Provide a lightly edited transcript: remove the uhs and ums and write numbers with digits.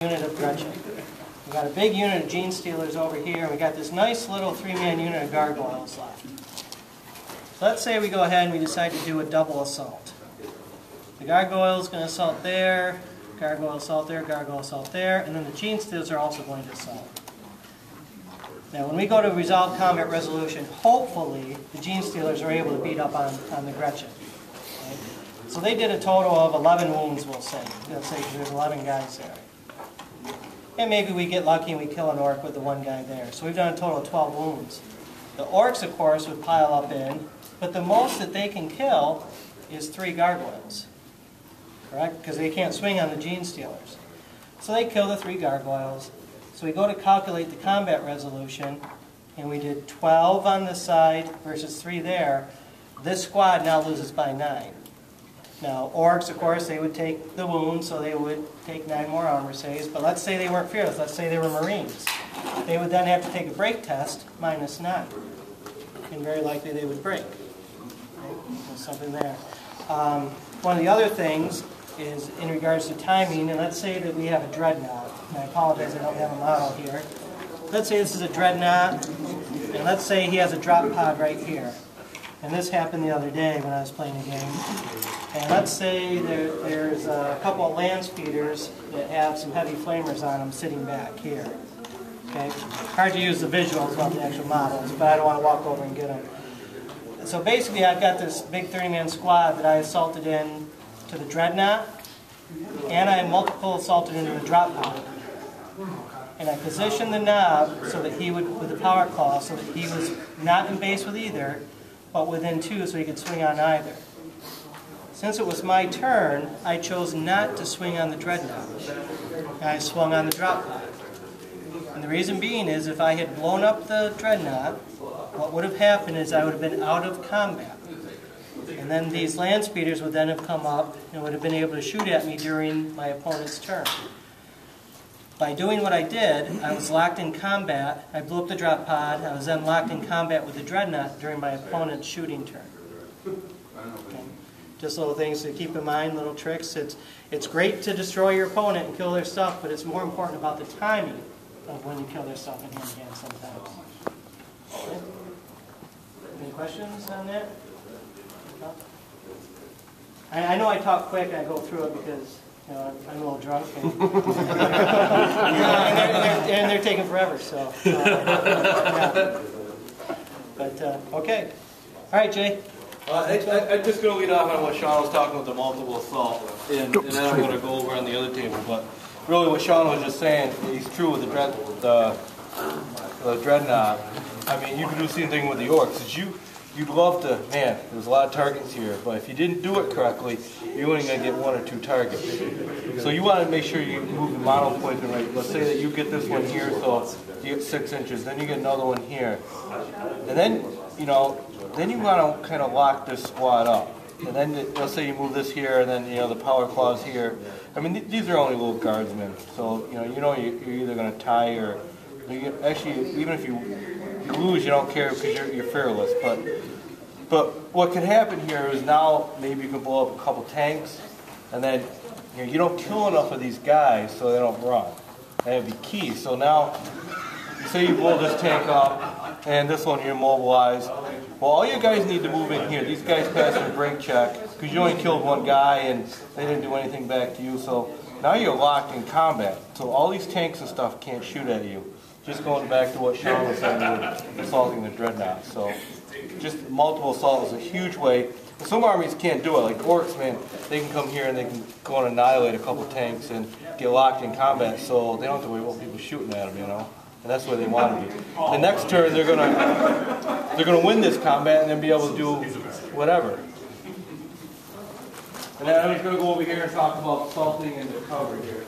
Unit of Gretchen. We've got a big unit of Gene Stealers over here, and we got this nice little three-man unit of gargoyles left. So let's say we go ahead and we decide to do a double assault. The gargoyle's going to assault there, gargoyle assault there, gargoyle assault there, and then the Gene Stealers are also going to assault. Now when we go to resolve combat resolution, hopefully the Gene Stealers are able to beat up on the Gretchen. Okay? So they did a total of 11 wounds, we'll say. Let's say there's 11 guys there. And maybe we get lucky and we kill an orc with the one guy there. So we've done a total of 12 wounds. The orcs, of course, would pile up in, but the most that they can kill is 3 gargoyles. Correct? Because they can't swing on the Gene Stealers. So they kill the 3 gargoyles. So we go to calculate the combat resolution, and we did 12 on this side versus 3 there. This squad now loses by 9. Now, orcs, of course, they would take the wound, so they would take 9 more armor saves. But let's say they weren't fearless. Let's say they were Marines. They would then have to take a break test, minus 9. And very likely they would break. Okay? There's something there. One of the other things is in regards to timing, and let's say that we have a dreadnought. And I apologize, I don't have a model here. Let's say this is a dreadnought, and let's say he has a drop pod right here. And this happened the other day when I was playing a game. And let's say there's a couple of land speeders that have some heavy flamers on them sitting back here. Okay? Hard to use the visuals about the actual models, but I don't want to walk over and get them. So basically I've got this big 30-man squad that I assaulted in to the dreadnought, and I multiple assaulted into the drop pod. And I positioned the knob so that he would, with the power claw, so that he was not in base with either, but within 2 so he could swing on either. Since it was my turn, I chose not to swing on the dreadnought. And I swung on the drop pod. And the reason being is if I had blown up the dreadnought, what would have happened is I would have been out of combat. And then these land speeders would then have come up and would have been able to shoot at me during my opponent's turn. By doing what I did, I was locked in combat. I blew up the drop pod. I was then locked in combat with the dreadnought during my opponent's shooting turn. Okay. Just little things to keep in mind, little tricks. It's great to destroy your opponent and kill their stuff, but it's more important about the timing of when you kill their stuff in hand sometimes. Okay. Any questions on that? I know I talk quick and I go through it because I'm a little drunk and they're taking forever. So, yeah. But okay, all right, Jay. I'm just going to lead off on what Sean was talking about, the multiple assault, and then I'm going to go over on the other table. But really, what Sean was just saying, he's true with the dreadnought. I mean, you can do the same thing with the orcs. You'd love to, man, there's a lot of targets here, but if you didn't do it correctly, you're only going to get 1 or 2 targets. So you want to make sure you move the model placement right. Let's say that you get this one here, so you get 6 inches, then you get another one here. And then, then you want to kind of lock this squad up. And then, let's say you move this here, and then, the power claws here. I mean, these are only little guardsmen, so, you're either going to tie or, actually, even if you lose, you don't care because you're fearless. But what can happen here is now maybe you can blow up a couple tanks, and then you don't kill enough of these guys so they don't run. That would be key. So now, say you blow this tank up, and this one you're immobilized. Well, all you guys need to move in here. These guys passed a break check because you only killed 1 guy and they didn't do anything back to you. So now you're locked in combat. So all these tanks and stuff can't shoot at you. Just going back to what Sean was saying with assaulting the dreadnought. So just multiple assault is a huge way. Some armies can't do it. Like orcs, man, they can come here and they can go and annihilate a couple tanks and get locked in combat, so they don't have to worry about people shooting at them, And that's where they want to be. The next turn, they're gonna win this combat and then be able to do whatever. And then I'm just gonna go over here and talk about assaulting and the cover here.